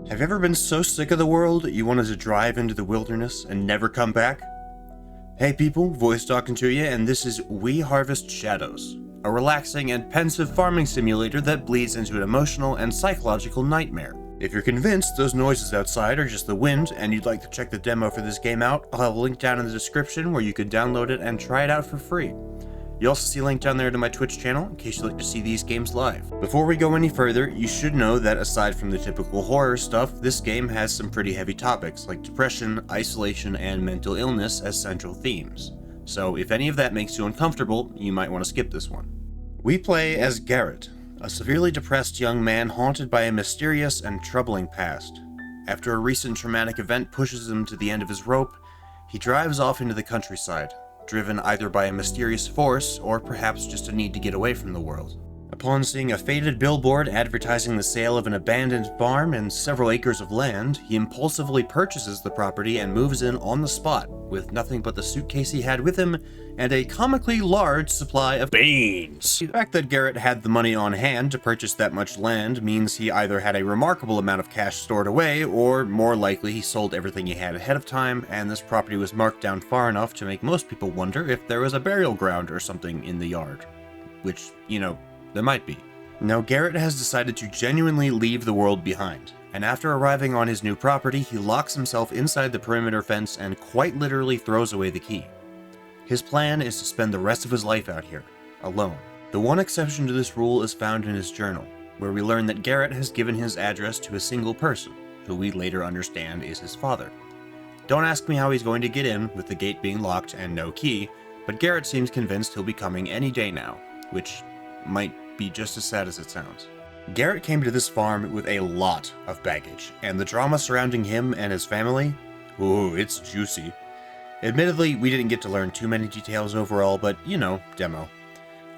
Have you ever been so sick of the world that you wanted to drive into the wilderness and never come back? Hey people, voice talking to you, and this is We Harvest Shadows, a relaxing and pensive farming simulator that bleeds into an emotional and psychological nightmare. If you're convinced those noises outside are just the wind and you'd like to check the demo for this game out, I'll have a link down in the description where you can download it and try it out for free. You also see a link down there to my Twitch channel in case you'd like to see these games live. Before we go any further, you should know that aside from the typical horror stuff, this game has some pretty heavy topics like depression, isolation, and mental illness as central themes. So if any of that makes you uncomfortable, you might want to skip this one. We play as Garrett, a severely depressed young man haunted by a mysterious and troubling past. After a recent traumatic event pushes him to the end of his rope, he drives off into the countryside, driven either by a mysterious force or perhaps just a need to get away from the world. Upon seeing a faded billboard advertising the sale of an abandoned farm and several acres of land, he impulsively purchases the property and moves in on the spot, with nothing but the suitcase he had with him and a comically large supply of beans. The fact that Garrett had the money on hand to purchase that much land means he either had a remarkable amount of cash stored away, or more likely he sold everything he had ahead of time, and this property was marked down far enough to make most people wonder if there was a burial ground or something in the yard. Which, there might be. Now Garrett has decided to genuinely leave the world behind, and after arriving on his new property, he locks himself inside the perimeter fence and quite literally throws away the key. His plan is to spend the rest of his life out here, alone. The one exception to this rule is found in his journal, where we learn that Garrett has given his address to a single person, who we later understand is his father. Don't ask me how he's going to get in, with the gate being locked and no key, but Garrett seems convinced he'll be coming any day now, which might be just as sad as it sounds. Garrett came to this farm with a lot of baggage, and the drama surrounding him and his family, ooh, it's juicy. Admittedly, we didn't get to learn too many details overall, but demo.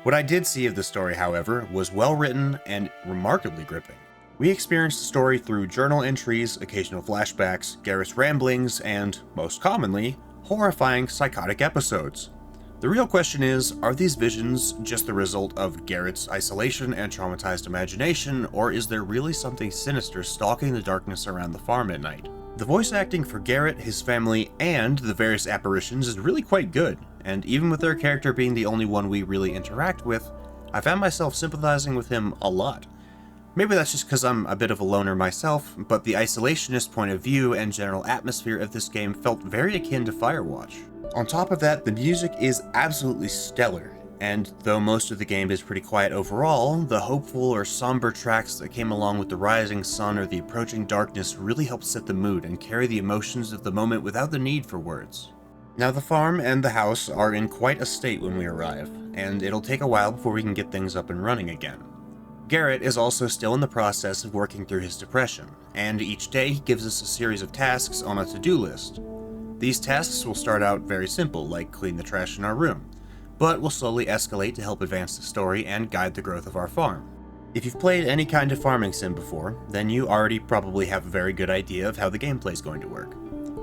What I did see of the story, however, was well written and remarkably gripping. We experienced the story through journal entries, occasional flashbacks, Garrett's ramblings, and, most commonly, horrifying psychotic episodes. The real question is, are these visions just the result of Garrett's isolation and traumatized imagination, or is there really something sinister stalking the darkness around the farm at night? The voice acting for Garrett, his family, and the various apparitions is really quite good, and even with their character being the only one we really interact with, I found myself sympathizing with him a lot. Maybe that's just because I'm a bit of a loner myself, but the isolationist point of view and general atmosphere of this game felt very akin to Firewatch. On top of that, the music is absolutely stellar, and though most of the game is pretty quiet overall, the hopeful or somber tracks that came along with the rising sun or the approaching darkness really help set the mood and carry the emotions of the moment without the need for words. Now the farm and the house are in quite a state when we arrive, and it'll take a while before we can get things up and running again. Garrett is also still in the process of working through his depression, and each day he gives us a series of tasks on a to-do list. These tasks will start out very simple, like clean the trash in our room, but will slowly escalate to help advance the story and guide the growth of our farm. If you've played any kind of farming sim before, then you already probably have a very good idea of how the gameplay is going to work.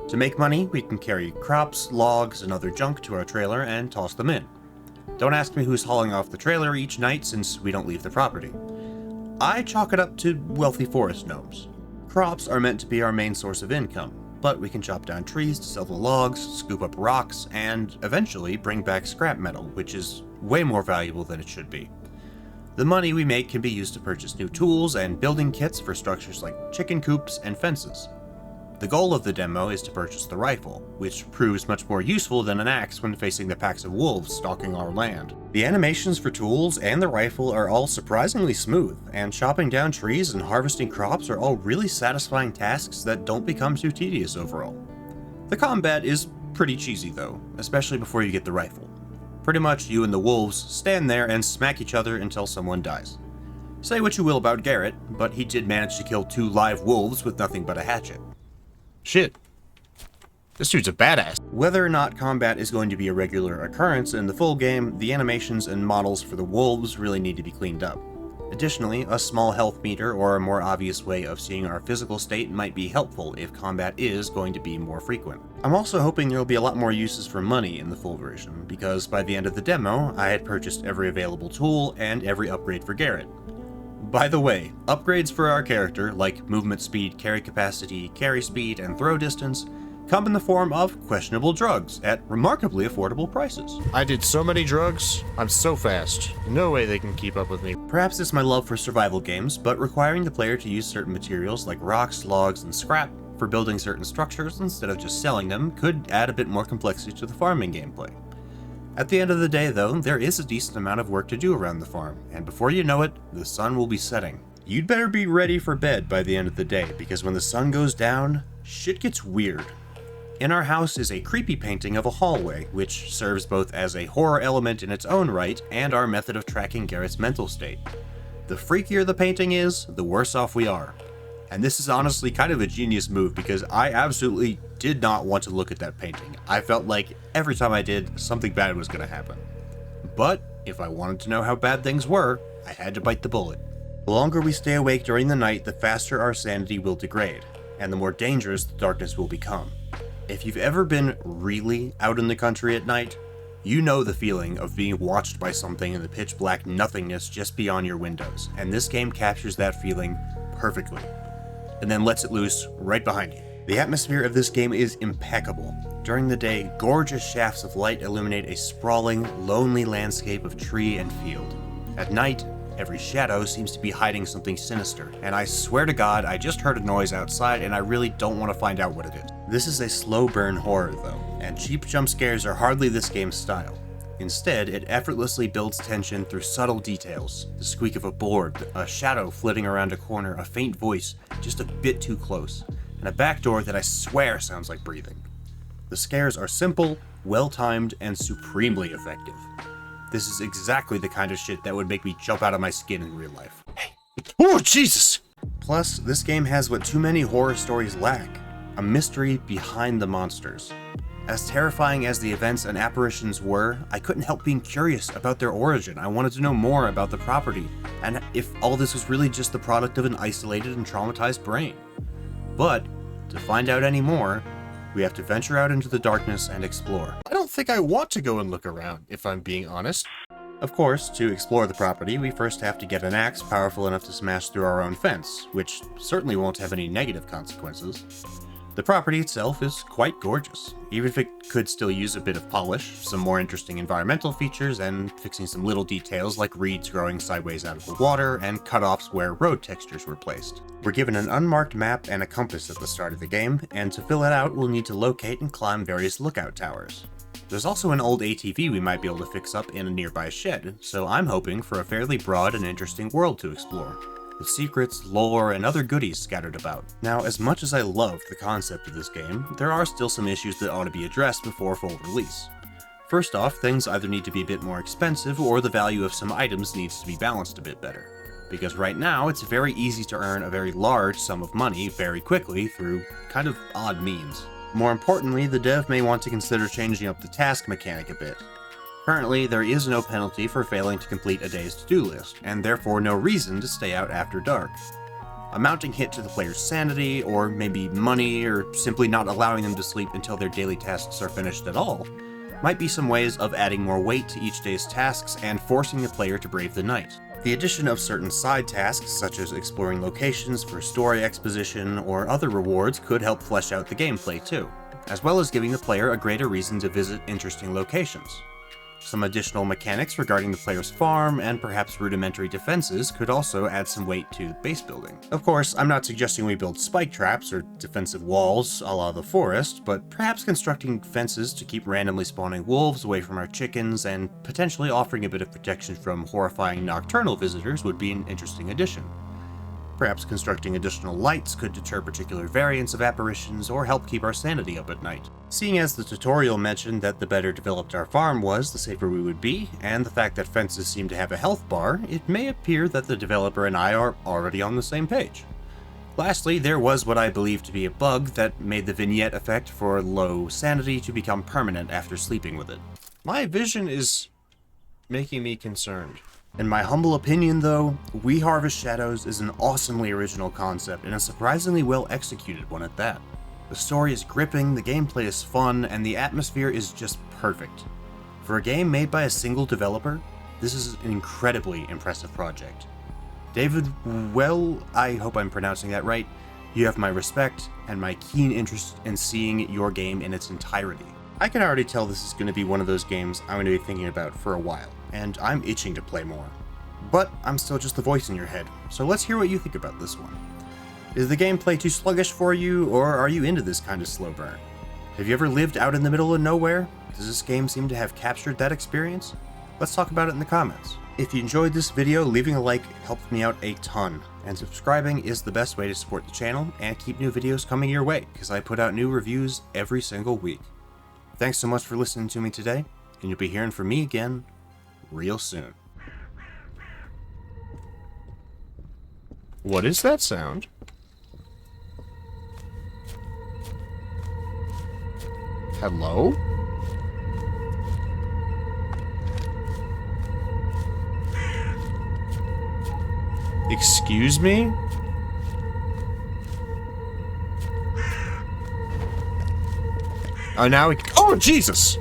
To make money, we can carry crops, logs, and other junk to our trailer and toss them in. Don't ask me who's hauling off the trailer each night since we don't leave the property. I chalk it up to wealthy forest gnomes. Crops are meant to be our main source of income, but we can chop down trees to sell the logs, scoop up rocks, and eventually bring back scrap metal, which is way more valuable than it should be. The money we make can be used to purchase new tools and building kits for structures like chicken coops and fences. The goal of the demo is to purchase the rifle, which proves much more useful than an axe when facing the packs of wolves stalking our land. The animations for tools and the rifle are all surprisingly smooth, and chopping down trees and harvesting crops are all really satisfying tasks that don't become too tedious overall. The combat is pretty cheesy though, especially before you get the rifle. Pretty much you and the wolves stand there and smack each other until someone dies. Say what you will about Garrett, but he did manage to kill 2 live wolves with nothing but a hatchet. Shit. This dude's a badass. Whether or not combat is going to be a regular occurrence in the full game, the animations and models for the wolves really need to be cleaned up. Additionally, a small health meter or a more obvious way of seeing our physical state might be helpful if combat is going to be more frequent. I'm also hoping there will be a lot more uses for money in the full version, because by the end of the demo, I had purchased every available tool and every upgrade for Garrett. By the way, upgrades for our character, like movement speed, carry capacity, carry speed, and throw distance, come in the form of questionable drugs at remarkably affordable prices. I did so many drugs, I'm so fast. No way they can keep up with me. Perhaps it's my love for survival games, but requiring the player to use certain materials like rocks, logs, and scrap for building certain structures instead of just selling them could add a bit more complexity to the farming gameplay. At the end of the day, though, there is a decent amount of work to do around the farm, and before you know it, the sun will be setting. You'd better be ready for bed by the end of the day, because when the sun goes down, shit gets weird. In our house is a creepy painting of a hallway, which serves both as a horror element in its own right and our method of tracking Garrett's mental state. The freakier the painting is, the worse off we are. And this is honestly kind of a genius move because I absolutely did not want to look at that painting. I felt like every time I did, something bad was going to happen. But if I wanted to know how bad things were, I had to bite the bullet. The longer we stay awake during the night, the faster our sanity will degrade, and the more dangerous the darkness will become. If you've ever been really out in the country at night, you know the feeling of being watched by something in the pitch black nothingness just beyond your windows, and this game captures that feeling perfectly, and then lets it loose right behind you. The atmosphere of this game is impeccable. During the day, gorgeous shafts of light illuminate a sprawling, lonely landscape of tree and field. At night, every shadow seems to be hiding something sinister, and I swear to God, I just heard a noise outside and I really don't want to find out what it is. This is a slow burn horror though, and cheap jump scares are hardly this game's style. Instead, it effortlessly builds tension through subtle details. The squeak of a board, a shadow flitting around a corner, a faint voice just a bit too close, and a back door that I swear sounds like breathing. The scares are simple, well-timed, and supremely effective. This is exactly the kind of shit that would make me jump out of my skin in real life. Hey. Oh, Jesus! Plus, this game has what too many horror stories lack: a mystery behind the monsters. As terrifying as the events and apparitions were, I couldn't help being curious about their origin. I wanted to know more about the property, and if all this was really just the product of an isolated and traumatized brain. But, to find out any more, we have to venture out into the darkness and explore. I don't think I want to go and look around, if I'm being honest. Of course, to explore the property, we first have to get an axe powerful enough to smash through our own fence, which certainly won't have any negative consequences. The property itself is quite gorgeous, even if it could still use a bit of polish, some more interesting environmental features, and fixing some little details like reeds growing sideways out of the water and cutoffs where road textures were placed. We're given an unmarked map and a compass at the start of the game, and to fill it out we'll need to locate and climb various lookout towers. There's also an old ATV we might be able to fix up in a nearby shed, so I'm hoping for a fairly broad and interesting world to explore, with secrets, lore, and other goodies scattered about. Now, as much as I love the concept of this game, there are still some issues that ought to be addressed before full release. First off, things either need to be a bit more expensive, or the value of some items needs to be balanced a bit better. Because right now, it's very easy to earn a very large sum of money very quickly through kind of odd means. More importantly, the dev may want to consider changing up the task mechanic a bit. Currently, there is no penalty for failing to complete a day's to-do list, and therefore no reason to stay out after dark. A mounting hit to the player's sanity, or maybe money, or simply not allowing them to sleep until their daily tasks are finished at all, might be some ways of adding more weight to each day's tasks and forcing the player to brave the night. The addition of certain side tasks, such as exploring locations for story exposition or other rewards, could help flesh out the gameplay too, as well as giving the player a greater reason to visit interesting locations. Some additional mechanics regarding the player's farm and perhaps rudimentary defenses could also add some weight to base building. Of course, I'm not suggesting we build spike traps or defensive walls a la the forest, but perhaps constructing fences to keep randomly spawning wolves away from our chickens and potentially offering a bit of protection from horrifying nocturnal visitors would be an interesting addition. Perhaps constructing additional lights could deter particular variants of apparitions or help keep our sanity up at night. Seeing as the tutorial mentioned that the better developed our farm was, the safer we would be, and the fact that fences seem to have a health bar, it may appear that the developer and I are already on the same page. Lastly, there was what I believe to be a bug that made the vignette effect for low sanity to become permanent after sleeping with it. My vision is making me concerned. In my humble opinion though, We Harvest Shadows is an awesomely original concept and a surprisingly well executed one at that. The story is gripping, the gameplay is fun, and the atmosphere is just perfect. For a game made by a single developer, this is an incredibly impressive project. David, well, I hope I'm pronouncing that right. You have my respect and my keen interest in seeing your game in its entirety. I can already tell this is going to be one of those games I'm going to be thinking about for a while, and I'm itching to play more. But I'm still just the voice in your head, so let's hear what you think about this one. Is the gameplay too sluggish for you, or are you into this kind of slow burn? Have you ever lived out in the middle of nowhere? Does this game seem to have captured that experience? Let's talk about it in the comments. If you enjoyed this video, leaving a like helps me out a ton, and subscribing is the best way to support the channel and keep new videos coming your way, because I put out new reviews every single week. Thanks so much for listening to me today, and you'll be hearing from me again real soon. What is that sound? Hello? Excuse me? Oh, now we... Oh, Jesus!